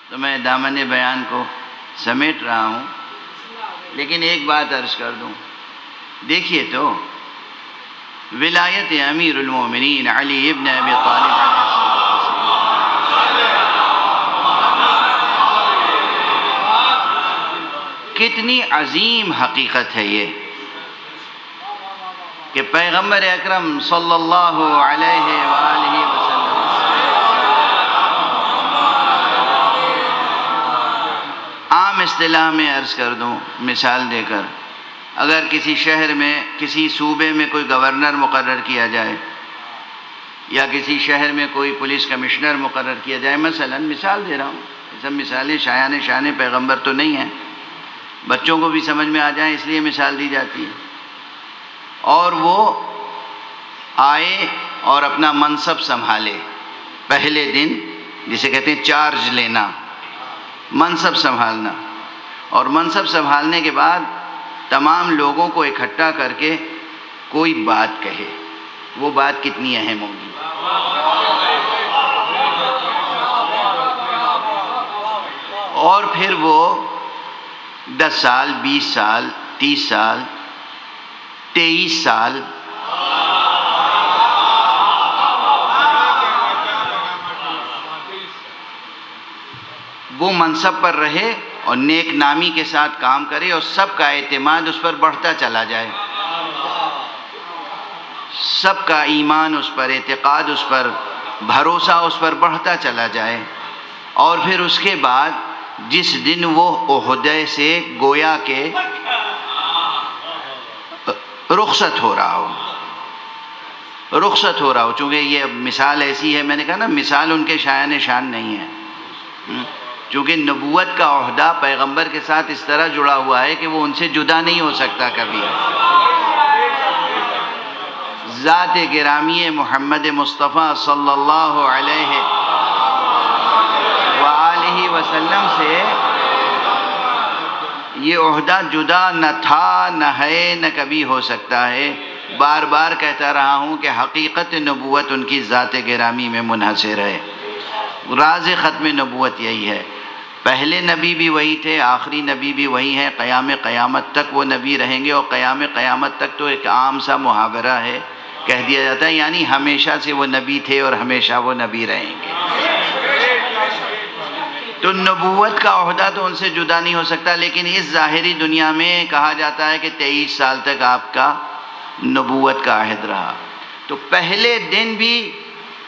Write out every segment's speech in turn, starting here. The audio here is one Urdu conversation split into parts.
تو میں دامن بیان کو سمیٹ رہا ہوں، لیکن ایک بات عرض کر دوں. دیکھیے تو ولایت امیر المومنین علی ابن ابی طالب علیہ السلام کتنی عظیم حقیقت ہے یہ کہ پیغمبر اکرم صلی اللہ علیہ وآلہ وسلم عام اصطلاح میں عرض کر دوں، مثال دے کر، اگر کسی شہر میں کسی صوبے میں کوئی گورنر مقرر کیا جائے یا کسی شہر میں کوئی پولیس کمشنر مقرر کیا جائے، مثال دے رہا ہوں، یہ سب مثالیں شایان شان پیغمبر تو نہیں ہیں، بچوں کو بھی سمجھ میں آ جائیں اس لیے مثال دی جاتی ہے. اور وہ آئے اور اپنا منصب سنبھالے پہلے دن، جسے کہتے ہیں چارج لینا، منصب سنبھالنا، اور منصب سنبھالنے کے بعد تمام لوگوں کو اکٹھا کر کے کوئی بات کہے، وہ بات کتنی اہم ہوگی. اور پھر وہ 10 سال 20 سال 30 سال 23 سال وہ منصب پر رہے اور نیک نامی کے ساتھ کام کرے اور سب کا اعتماد اس پر بڑھتا چلا جائے، سب کا ایمان اس پر، اعتقاد اس پر، بھروسہ اس پر بڑھتا چلا جائے. اور پھر اس کے بعد جس دن وہ عہدے سے گویا کہ رخصت ہو رہا ہو، چونکہ یہ مثال ایسی ہے، میں نے کہا نا مثال ان کے شایان شان نہیں ہے، چونکہ نبوت کا عہدہ پیغمبر کے ساتھ اس طرح جڑا ہوا ہے کہ وہ ان سے جدا نہیں ہو سکتا کبھی. ذات گرامی محمد مصطفیٰ صلی اللہ علیہ وآلہ وسلم سے یہ عہدہ جدا نہ تھا، نہ ہے، نہ کبھی ہو سکتا ہے. بار بار کہتا رہا ہوں کہ حقیقت نبوت ان کی ذات گرامی میں منحصر ہے. راز ختم نبوت یہی ہے. پہلے نبی بھی وہی تھے، آخری نبی بھی وہی ہیں، قیام قیامت تک وہ نبی رہیں گے. اور قیام قیامت تک تو ایک عام سا محاورہ ہے، کہہ دیا جاتا ہے، یعنی ہمیشہ سے وہ نبی تھے اور ہمیشہ وہ نبی رہیں گے. تو نبوت کا عہدہ تو ان سے جدا نہیں ہو سکتا. لیکن اس ظاہری دنیا میں کہا جاتا ہے کہ 23 سال تک آپ کا نبوت کا عہد رہا. تو پہلے دن بھی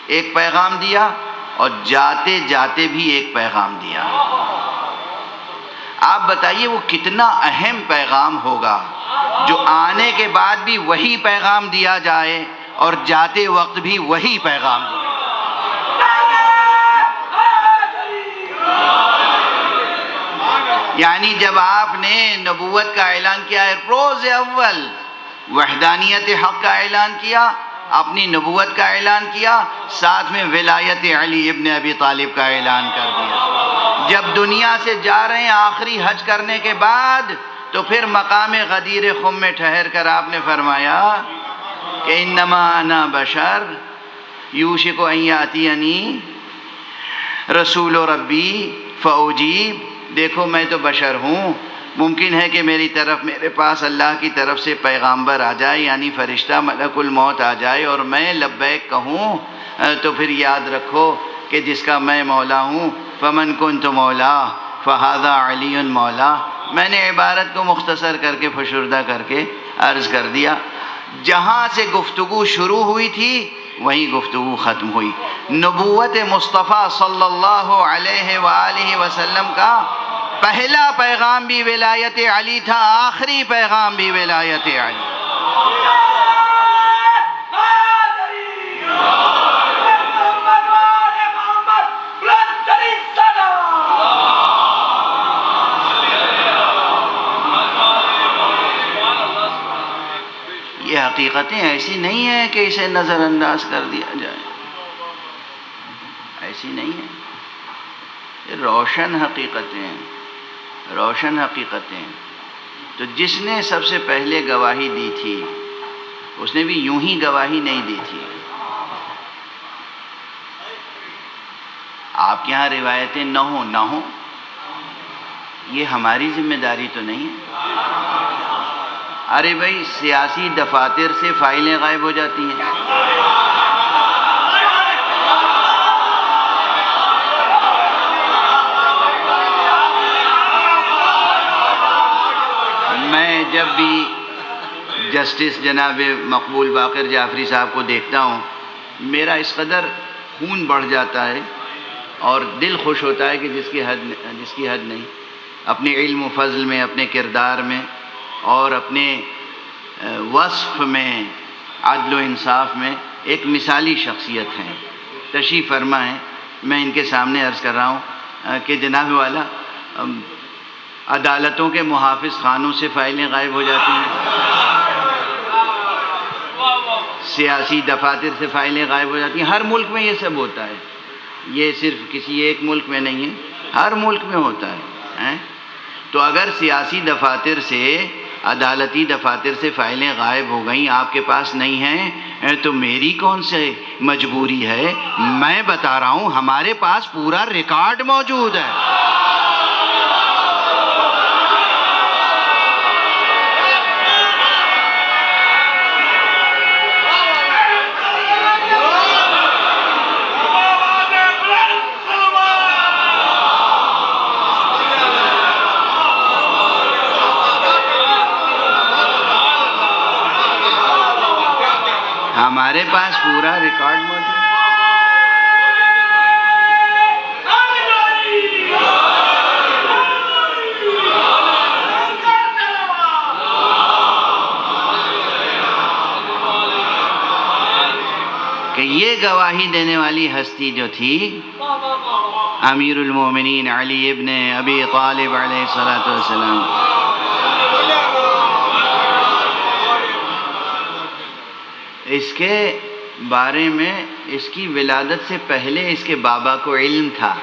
ایک پیغام دیا اور جاتے جاتے بھی ایک پیغام دیا. آپ بتائیے وہ کتنا اہم پیغام ہوگا جو آنے کے بعد بھی وہی پیغام دیا جائے اور جاتے وقت بھی وہی پیغام دیا. یعنی جب آپ نے نبوت کا اعلان کیا ہے، روز اول وحدانیت حق کا اعلان کیا، اپنی نبوت کا اعلان کیا، ساتھ میں ولایت علی ابن ابی طالب کا اعلان کر دیا. جب دنیا سے جا رہے ہیں آخری حج کرنے کے بعد، تو پھر مقام غدیر خم میں ٹھہر کر آپ نے فرمایا کہ انما انا بشر یوشک ان یاتینی رسول ربی فاجیب. دیکھو میں تو بشر ہوں، ممکن ہے کہ میرے پاس اللہ کی طرف سے پیغامبر آ جائے، یعنی فرشتہ ملک الموت آ جائے اور میں لبیک کہوں، تو پھر یاد رکھو کہ جس کا میں مولا ہوں، فمن کنت مولا فہذا علی مولا. میں نے عبارت کو مختصر کر کے فشردہ کر کے عرض کر دیا. جہاں سے گفتگو شروع ہوئی تھی وہیں گفتگو ختم ہوئی. نبوت مصطفیٰ صلی اللہ علیہ وآلہ وسلم کا پہلا پیغام بھی ولایت علی تھا، آخری پیغام بھی ولایت علی. یہ حقیقتیں ایسی نہیں ہیں کہ اسے نظر انداز کر دیا جائے، ایسی نہیں ہیں. یہ روشن حقیقتیں ہیں، روشن حقیقتیں. تو جس نے سب سے پہلے گواہی دی تھی اس نے بھی یوں ہی گواہی نہیں دی تھی. آپ آپ کے یہاں روایتیں نہ ہوں یہ ہماری ذمہ داری تو نہیں ہے۔ ارے بھائی سیاسی دفاتر سے فائلیں غائب ہو جاتی ہیں، میں جب بھی جسٹس جناب مقبول باقر جعفری صاحب کو دیکھتا ہوں میرا اس قدر خون بڑھ جاتا ہے اور دل خوش ہوتا ہے کہ جس کی حد نہیں۔ اپنے علم و فضل میں، اپنے کردار میں اور اپنے وصف میں، عدل و انصاف میں ایک مثالی شخصیت ہیں، تشریف فرما ہیں۔ میں ان کے سامنے عرض کر رہا ہوں کہ جناب والا عدالتوں کے محافظ خانوں سے فائلیں غائب ہو جاتی ہیں، سیاسی دفاتر سے فائلیں غائب ہو جاتی ہیں، ہر ملک میں یہ سب ہوتا ہے، یہ صرف کسی ایک ملک میں نہیں ہے، ہر ملک میں ہوتا ہے۔ تو اگر سیاسی دفاتر سے، عدالتی دفاتر سے فائلیں غائب ہو گئیں، آپ کے پاس نہیں ہیں، تو میری کون سے مجبوری ہے؟ میں بتا رہا ہوں ہمارے پاس پورا ریکارڈ موجود ہے۔ ہمارے پاس پورا ریکارڈ موجود ہے۔ کہ یہ گواہی دینے والی ہستی جو تھی امیر المومنین علی ابن ابی طالب علیہ السلام، اس کے بارے میں اس کی ولادت سے پہلے اس کے بابا کو علم تھا۔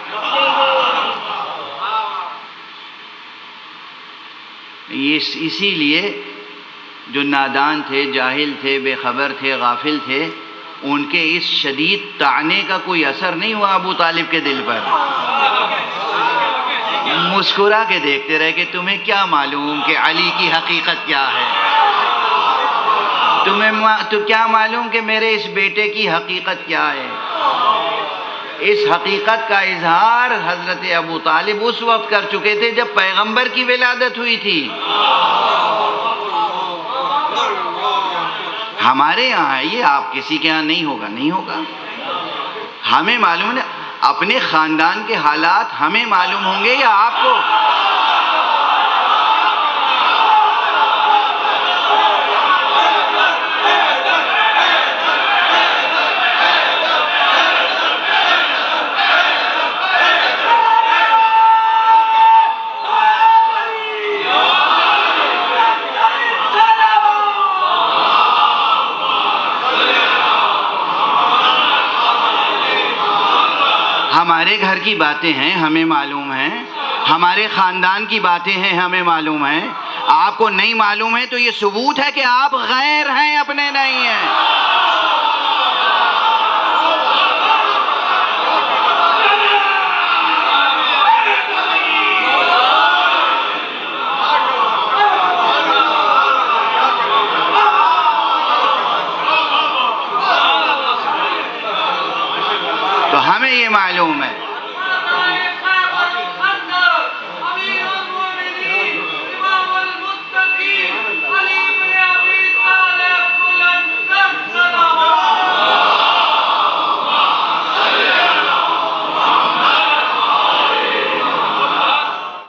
اسی لیے جو نادان تھے، جاہل تھے، بے خبر تھے، غافل تھے، ان کے اس شدید طعنے کا کوئی اثر نہیں ہوا ابو طالب کے دل پر۔ مسکرا کے دیکھتے رہے کہ تمہیں کیا معلوم کہ علی کی حقیقت کیا ہے، تو کیا معلوم کہ میرے اس بیٹے کی حقیقت کیا ہے۔ اس حقیقت کا اظہار حضرت ابو طالب اس وقت کر چکے تھے جب پیغمبر کی ولادت ہوئی تھی۔ ہمارے یہاں ہے یہ، آپ کسی کے یہاں نہیں ہوگا۔ ہمیں معلوم ہے، اپنے خاندان کے حالات ہمیں معلوم ہوں گے یا آپ کو؟ ہمارے گھر کی باتیں ہیں ہمیں معلوم ہیں، ہمارے خاندان کی باتیں ہیں ہمیں معلوم ہیں، آپ کو نہیں معلوم ہے تو یہ ثبوت ہے کہ آپ غیر ہیں، اپنے نہیں ہیں۔